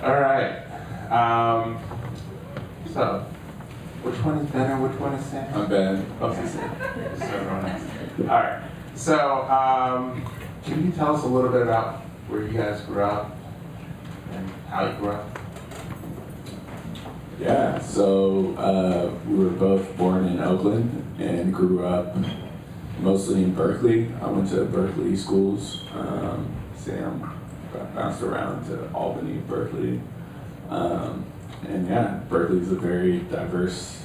All right. So, which one is Ben and which one is Sam? I'm Ben. Okay, Sam. So everyone else. All right. So, can you tell us a little bit about where you guys grew up and how you grew up? Yeah, so we were both born in Oakland and grew up mostly in Berkeley. I went to Berkeley schools. Sam bounced around to Albany, Berkeley. And yeah, Berkeley's a very diverse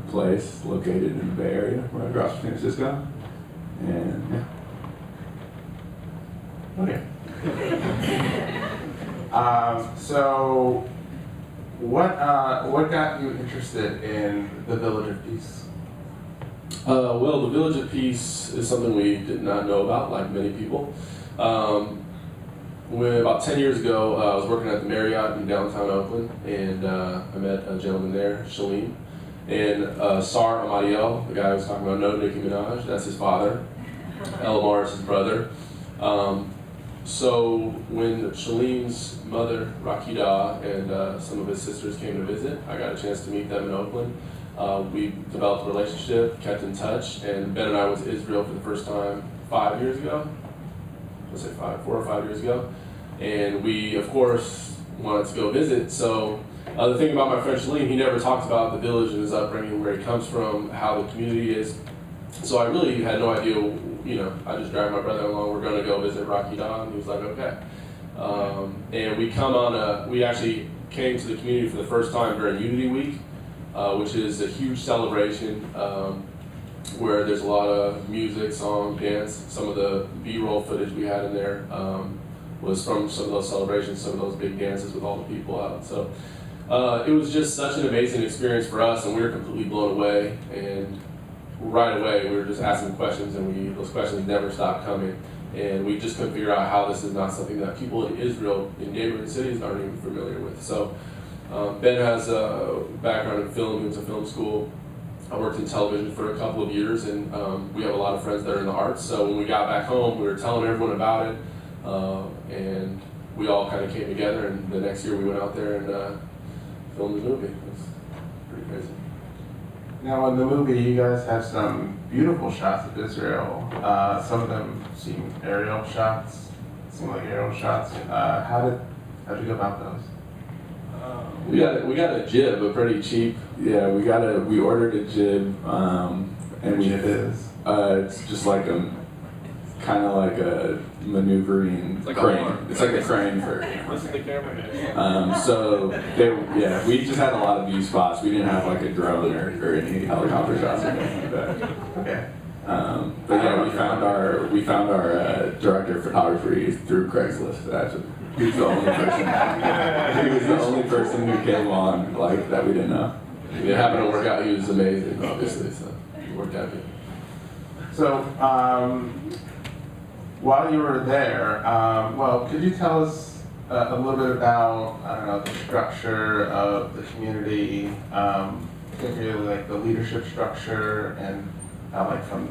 place located in the Bay Area, right across from San Francisco. And yeah. Okay. So, what got you interested in the Village of Peace? Well, the Village of Peace is something we did not know about, like many people. About 10 years ago, I was working at the Marriott in downtown Oakland, and I met a gentleman there, Shalim, and Sar Amadiel, the guy I was talking about, no Nicki Minaj, that's his father. Elamar is his brother. So when Shalim's mother, Rakida, and some of his sisters came to visit, I got a chance to meet them in Oakland. We developed a relationship, kept in touch, and Ben and I went to Israel for the first time 5 years ago. Let's say 4 or 5 years ago. And we, of course, wanted to go visit. So the thing about my friend Shalim, he never talked about the village and his upbringing, where he comes from, how the community is. So I really had no idea, I just dragged my brother along, we're going to go visit Rakida, and he was like, okay. And we actually came to the community for the first time during Unity Week, which is a huge celebration where there's a lot of music, song, dance. Some of the B-roll footage we had in there was from some of those celebrations, some of those big dances with all the people out. So it was just such an amazing experience for us, and we were completely blown away. And right away, we were just asking questions, and those questions never stopped coming. And we just couldn't figure out how this is not something that people in Israel, in neighboring cities, aren't even familiar with. So Ben has a background in film. He went to film school. I worked in television for a couple of years, and we have a lot of friends that are in the arts. So when we got back home, we were telling everyone about it, and we all kind of came together. And the next year, we went out there and filmed the movie. It was pretty crazy. Now, in the movie, you guys have some beautiful shots of Israel. Some of them seem like aerial shots. How did you go about those? We got a jib, a pretty cheap. Yeah, we ordered a jib, and Jib is? It's just like kind of like a maneuvering crane. It's like a crane for. This is the camera. So we just had a lot of view spots. We didn't have like a drone or any helicopter shots or anything like that. Okay. But yeah, we found our director of photography through Craigslist. Actually, he was the only person. He was the only person who came on like that we didn't know. It happened to work out. He was amazing, obviously. So it worked out good. So, while you were there, could you tell us a little bit about, the structure of the community, particularly like the leadership structure, and from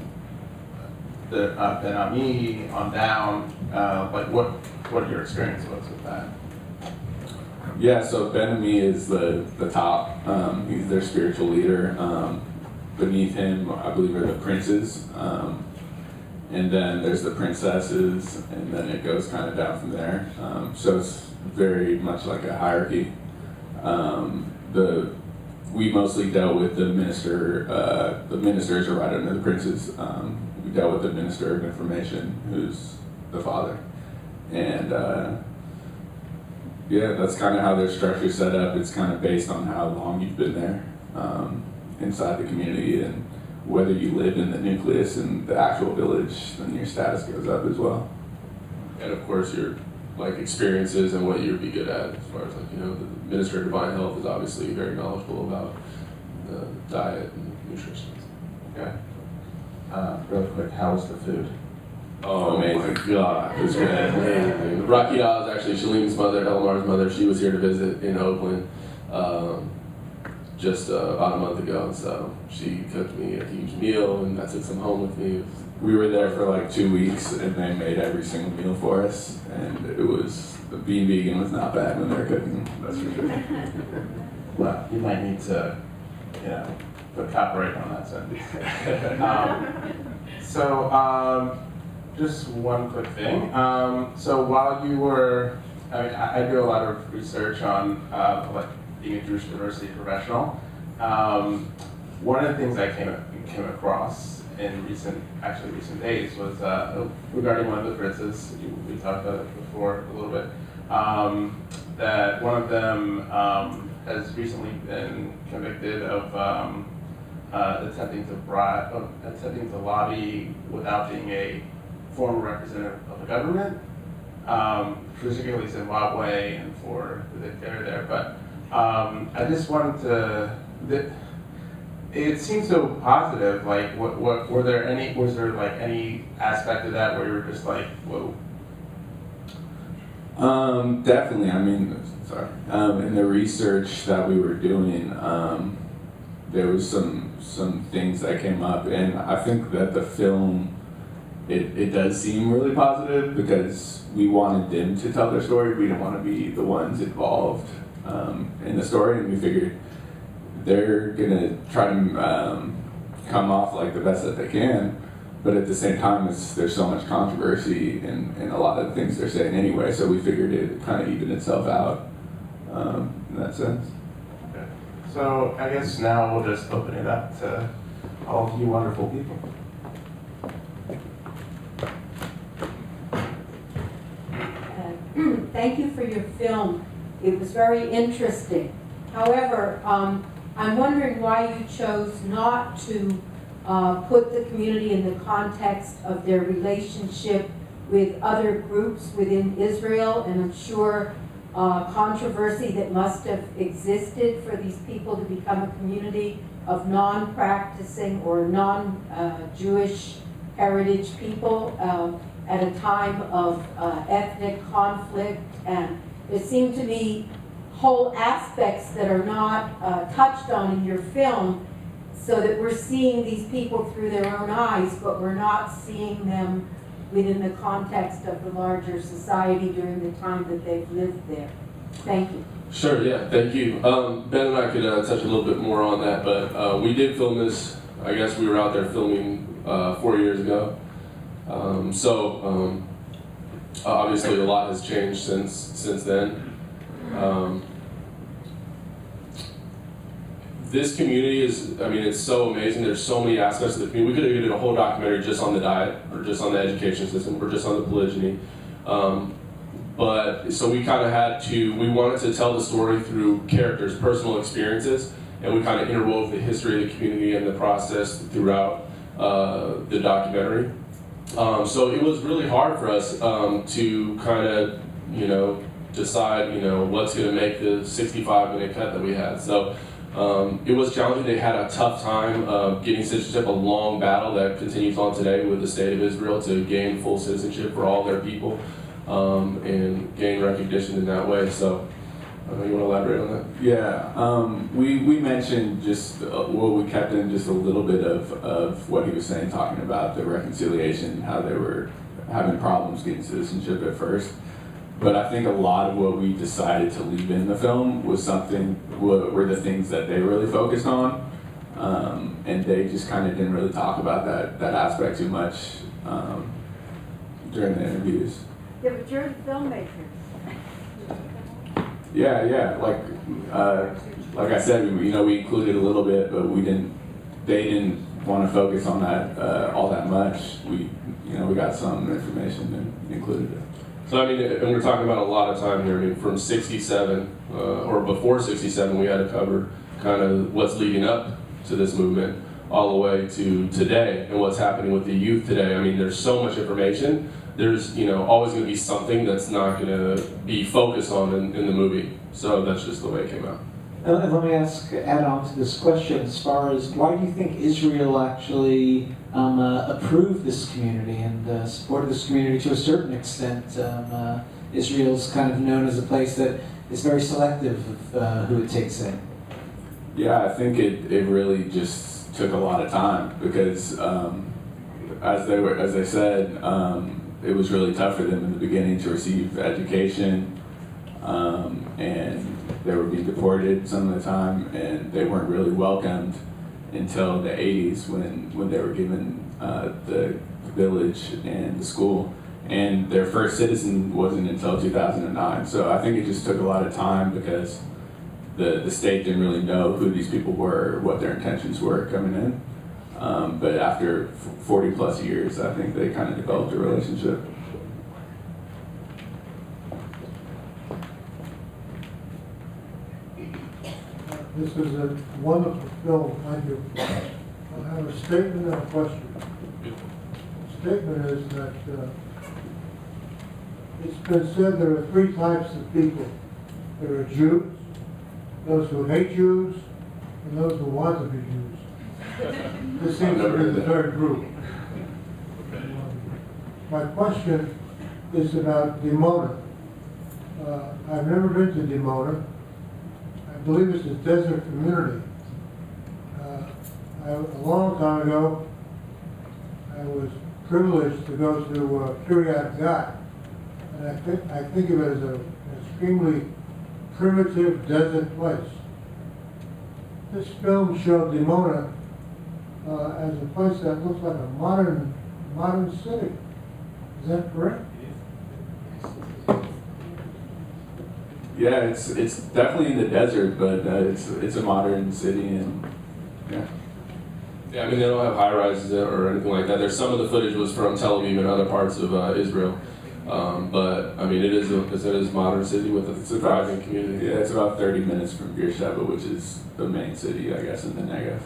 the Ben Ami on down, what your experience was with that? Yeah, so Ben Ami is the top. He's their spiritual leader. Beneath him, I believe, are the princes. And then there's the princesses, and then it goes kind of down from there. So it's very much like a hierarchy. We mostly dealt with the minister. The ministers are right under the princes. We dealt with the minister of information, who's the father. And that's kind of how their structure is set up. It's kind of based on how long you've been there inside the community, and whether you live in the nucleus and the actual village, then your status goes up as well. And of course, your experiences and what you'd be good at, as far as the Minister of Divine Health is obviously very knowledgeable about the diet and nutrition. Okay. Real quick, how was the food? Oh, Amazing. my God, it was great. Amazing. Rakida is actually Shalim's mother, Elamar's mother. She was here to visit in Oakland just about a month ago, so she cooked me a huge meal, and I took some home with me. It was we were there for like 2 weeks, and they made every single meal for us, and it was, being vegan was not bad when they were cooking, that's for sure. Well, you might need to, you know, put copyright on that sentence. Just one quick thing. So while you were, I do a lot of research on like being a Jewish diversity professional. One of the things I came across in recent days was regarding one of the fritzes. We talked about it before a little bit. That one of them has recently been convicted of attempting to lobby without being a former representative of the government, particularly Zimbabwe and for the dictator there. But I just wanted to. It seems so positive. Like, was there like any aspect of that where you were just like, whoa? Definitely. I mean, sorry. In the research that we were doing, there was some things that came up, and I think that the film, it does seem really positive because we wanted them to tell their story. We didn't want to be the ones involved in the story, and we figured they're gonna try to come off like the best that they can, but at the same time, there's so much controversy in a lot of the things they're saying anyway. So we figured it kind of evened itself out in that sense. Okay. So I guess now we'll just open it up to all of you wonderful people. Thank you for your film. It was very interesting. However, I'm wondering why you chose not to put the community in the context of their relationship with other groups within Israel, and I'm sure controversy that must have existed for these people to become a community of non-practicing or non-Jewish heritage people at a time of ethnic conflict. And it seemed to me whole aspects that are not touched on in your film, so that we're seeing these people through their own eyes, but we're not seeing them within the context of the larger society during the time that they've lived there. Thank you. Sure, yeah, thank you. Ben and I could touch a little bit more on that, but we did film this, I guess we were out there filming 4 years ago. Obviously a lot has changed since then. This community is, I mean, it's so amazing. There's so many aspects of the community. We could have did a whole documentary just on the diet, or just on the education system, or just on the polygyny. So we kind of we wanted to tell the story through characters' personal experiences, and we kind of interwove the history of the community and the process throughout the documentary. So it was really hard for us to kind of, decide, what's going to make the 65-minute cut that we had. So it was challenging. They had a tough time getting citizenship, a long battle that continues on today with the state of Israel to gain full citizenship for all their people and gain recognition in that way. So you want to elaborate on that? Yeah, we mentioned just, we kept in just a little bit of what he was saying, talking about the reconciliation, how they were having problems getting citizenship at first. But I think a lot of what we decided to leave in the film was were the things that they really focused on. And they just kind of didn't really talk about that aspect too much during the interviews. Yeah, but you're the filmmaker. Yeah. Like I said, we included a little bit, but they didn't want to focus on that all that much. We got some information and included it. So I mean, and we're talking about a lot of time here. I mean, from '67 or before '67, we had to cover kind of what's leading up to this movement, all the way to today and what's happening with the youth today. I mean, there's so much information. There's always going to be something that's not going to be focused on in the movie. So that's just the way it came out. And let me add on to this question, as far as why do you think Israel actually approved this community and supported this community to a certain extent? Israel's kind of known as a place that is very selective of who it takes in. Yeah, I think it really just took a lot of time because as they said, it was really tough for them in the beginning to receive education, and they were being deported some of the time, and they weren't really welcomed until the 80s when they were given the village and the school. And their first citizen wasn't until 2009. So I think it just took a lot of time because the state didn't really know who these people were, what their intentions were coming in. But after 40 plus years, I think they kind of developed a relationship. This is a wonderful film. Thank you. I have a statement and a question. The statement is that it's been said there are three types of people. There are Jews, those who hate Jews, and those who want to be Jews. This seems to be the third group. My question is about Dimona. I've never been to Dimona. I believe it's a desert community. A long time ago, I was privileged to go to Kiryat Gat, and I think of it as an extremely primitive desert place. This film showed Dimona as a place that looks like a modern city. Is that correct? Yeah, it's definitely in the desert, but it's a modern city, and yeah. Yeah, I mean, they don't have high rises or anything like that. There's some of the footage was from Tel Aviv and other parts of Israel. But I mean, it is a modern city with a thriving community. Yeah, it's about 30 minutes from Beersheba, which is the main city, I guess, in the Negev.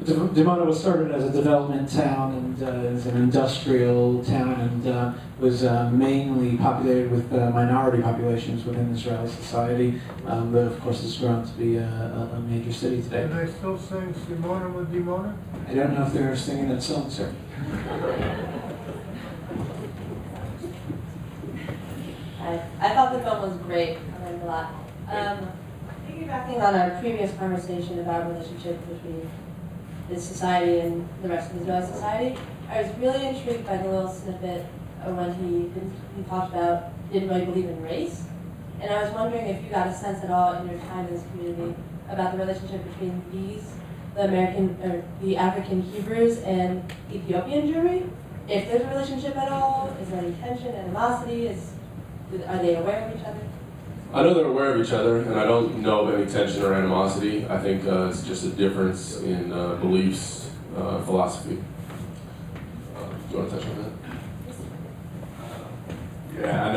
Dimona was started as a development town and as an industrial town, and was mainly populated with minority populations within Israeli society, but of course it's grown to be a major city today. Are they still saying Simona with Dimona? I don't know if they're singing that song, sir. I thought the film was great. I learned a lot. Piggybacking on our previous conversation about relationships between this society and the rest of Israeli society, I was really intrigued by the little snippet when he talked about didn't really believe in race. And I was wondering if you got a sense at all in your time in this community about the relationship between the African Hebrews and Ethiopian Jewry. If there's a relationship at all, is there any tension, animosity? Are they aware of each other? I know they're aware of each other, and I don't know of any tension or animosity. I think it's just a difference in beliefs, philosophy. Do you want to touch on that? Yeah, I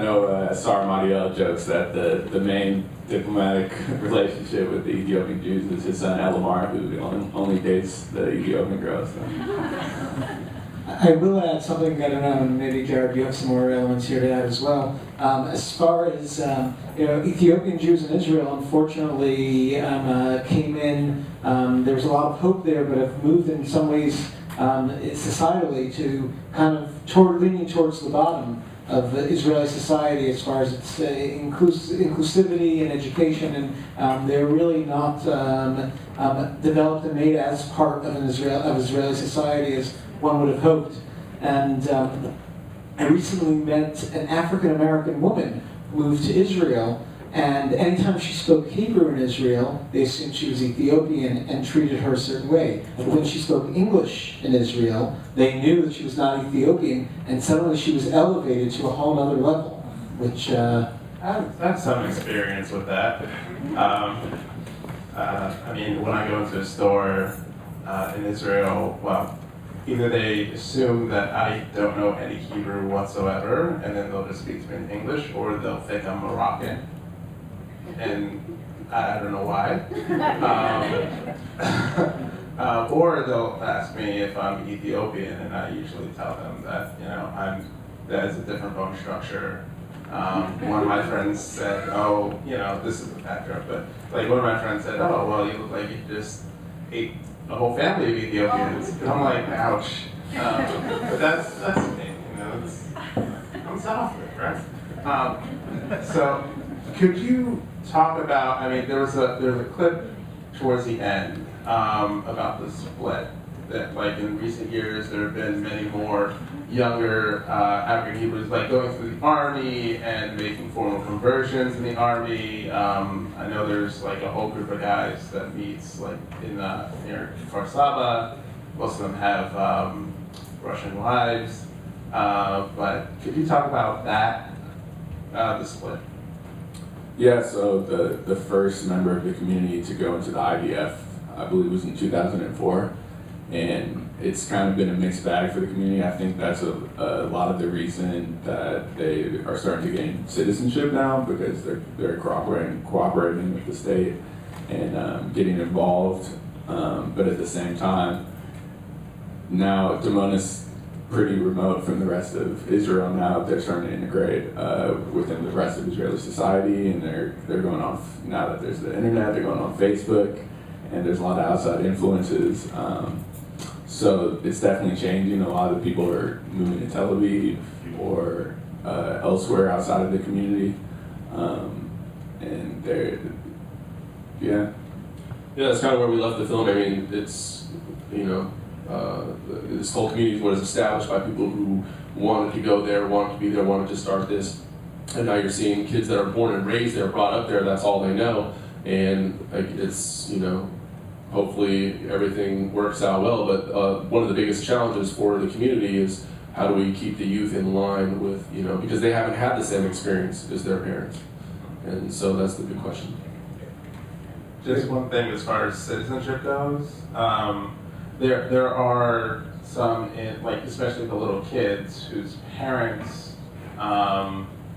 know. Sar Madiel jokes that the main diplomatic relationship with the Ethiopian Jews is his son Elamar, who only dates the Ethiopian girls. So. I will add something, I don't know, and maybe Jared, you have some more elements here to add as well. As far as Ethiopian Jews in Israel, unfortunately, came in. There was a lot of hope there, but have moved in some ways societally to kind of leaning towards the bottom of Israeli society as far as its inclusivity and education, and they're really not developed and made as part of Israeli society as one would have hoped. And I recently met an African-American woman who moved to Israel, and anytime she spoke Hebrew in Israel, they assumed she was Ethiopian and treated her a certain way. But when she spoke English in Israel, they knew that she was not Ethiopian, and suddenly she was elevated to a whole other level, which... I've had some experience with that. I mean, when I go into a store in Israel, well, either they assume that I don't know any Hebrew whatsoever, and then they'll just speak to me in English, or they'll think I'm Moroccan. And I don't know why. Or they'll ask me if I'm Ethiopian, and I usually tell them that, that is a different bone structure. One of my friends said, oh, this is a bad joke, but like one of my friends said, oh, well, you look like you just ate a whole family of Ethiopians. And I'm like, ouch. But that's me, I'm soft, right? So could you talk about, there was a clip towards the end about the split that like in recent years there have been many more younger African Hebrews like going through the army and making formal conversions in the army. I know there's like a whole group of guys that meets like in near Kfar Saba. Most of them have Russian wives. But could you talk about that, the split? Yeah, so the first member of the community to go into the IDF, I believe, was in 2004, and it's kind of been a mixed bag for the community. I think that's a lot of the reason that they are starting to gain citizenship now, because they're cooperating with the state and getting involved. But at the same time, now Damona's pretty remote from the rest of Israel. Now they're starting to integrate within the rest of Israeli society, and they're going off, now that there's the internet, they're going on Facebook, and there's a lot of outside influences. So it's definitely changing. A lot of the people are moving to Tel Aviv or elsewhere outside of the community, and they're, yeah. Yeah, that's kind of where we left the film. I mean, it's, you know, this whole community was established by people who wanted to go there, wanted to be there, wanted to start this. And now you're seeing kids that are born and raised there, brought up there, that's all they know. And it's, you know, hopefully everything works out well. But one of the biggest challenges for the community is how do we keep the youth in line with, you know, because they haven't had the same experience as their parents. And so that's the big question. Just one thing as far as citizenship goes. There are some, like especially the little kids whose parents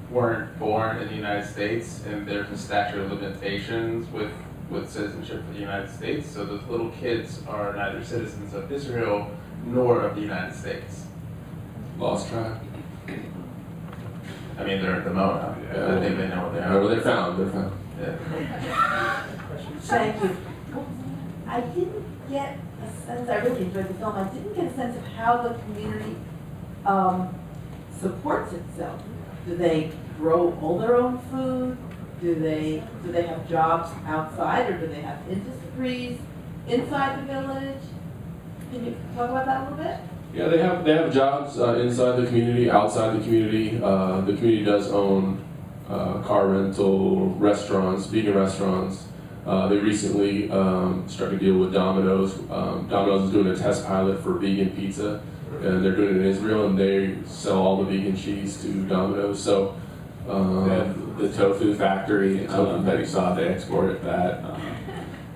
weren't born in the United States, and there's a statute of limitations with citizenship for the United States. So those little kids are neither citizens of Israel nor of the United States. Lost track. I mean, they're at Damona. Yeah. I think they know what they are. Well, they're found. Yeah. Thank you. I didn't get a sense, I really enjoyed the film, I didn't get a sense of how the community supports itself. Do they grow all their own food? Do they have jobs outside, or do they have industries inside the village? Can you talk about that a little bit? Yeah, they have jobs inside the community, outside the community. The community does own car rental, restaurants, vegan restaurants. They recently struck a deal with Domino's. Domino's is doing a test pilot for vegan pizza, and they're doing it in Israel, and they sell all the vegan cheese to Domino's. So They have the tofu factory that you saw, they exported that.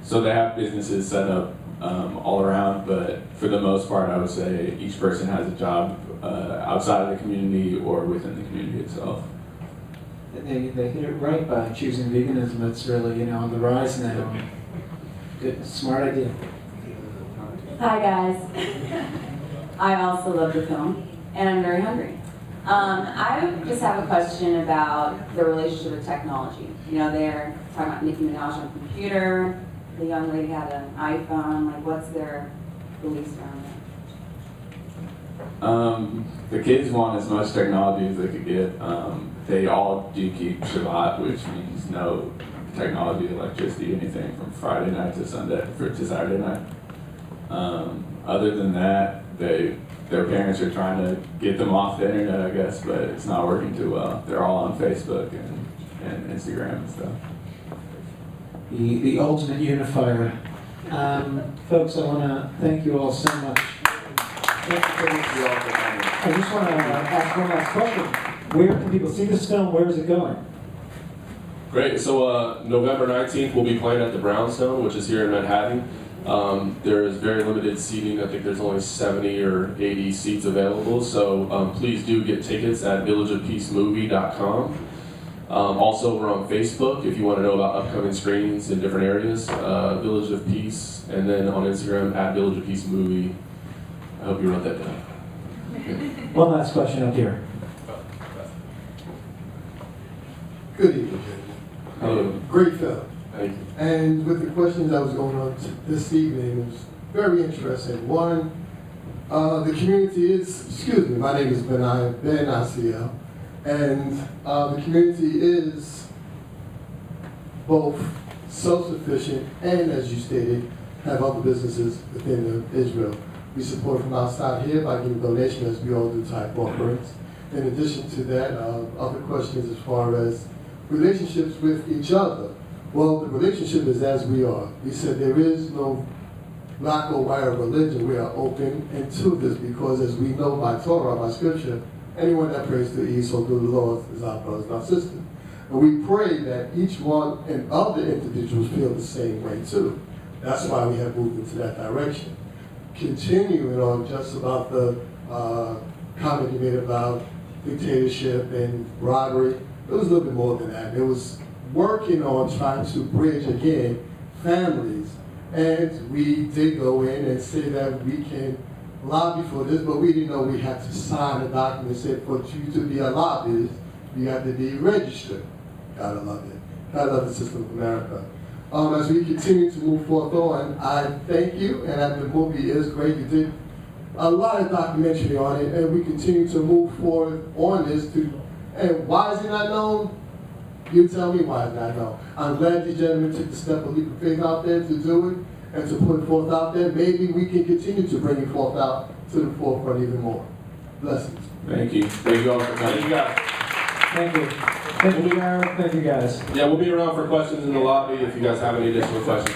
So they have businesses set up all around, but for the most part, I would say each person has a job outside of the community or within the community itself. They hit it right by choosing veganism. It's really, on the rise now. Good, smart idea. Hi guys. I also love the film, and I'm very hungry. I just have a question about the relationship with technology. They're talking about Nicki Minaj on a computer. The young lady had an iPhone. Like, what's their beliefs around that? The kids want as much technology as they could get. They all do keep Shabbat, which means no technology, electricity, anything from Friday night to Saturday night. Other than that, their parents are trying to get them off the internet, I guess, but it's not working too well. They're all on Facebook and Instagram and stuff. The ultimate unifier. Folks, I want to thank you all so much. I just want to ask one last question. Where can people see this film? Where is it going? Great. So November 19th, we'll be playing at the Brownstone, which is here in Manhattan. There is very limited seating. I think there's only 70 or 80 seats available. So please do get tickets at villageofpeacemovie.com. Also, we're on Facebook if you want to know about upcoming screenings in different areas. Village of Peace, and then on Instagram at Village of Peace Movie. I hope you wrote that down. One last question up here. Good evening, Jason. Hello. Great film. Thank you. And with the questions that was going on this evening, it was very interesting. One, the community is, my name is Ben Asiel, and the community is both self-sufficient and, as you stated, have other businesses within Israel. We support from outside here by giving donations, as we all do, type offerings. In addition to that, other questions as far as relationships with each other. Well, the relationship is as we are. We said there is no black or white religion. We are open into this because, as we know by Torah, by Scripture, anyone that prays to East or do the Lord is our brothers and our sisters. And we pray that each one and other individuals feel the same way too. That's why we have moved into that direction. Continuing on just about the comment you made about dictatorship and robbery, it was a little bit more than that. It was working on trying to bridge, again, families. And we did go in and say that we can lobby for this, but we didn't know we had to sign a document that said for you to be a lobbyist, you have to be registered. Gotta love it. Gotta love the system of America. As we continue to move forth on, I thank you, and the movie is great. You did a lot of documentary on it, and we continue to move forward on this. And why is it not known? You tell me why it's not known. I'm glad these gentlemen took the step of leap of faith out there to do it and to put it forth out there. Maybe we can continue to bring it forth out to the forefront even more. Blessings. Thank you. Thank you all for coming. Thank you guys. Thank you. Thank you, Darren. Thank you, guys. Yeah, we'll be around for questions in the lobby if you guys have any additional questions.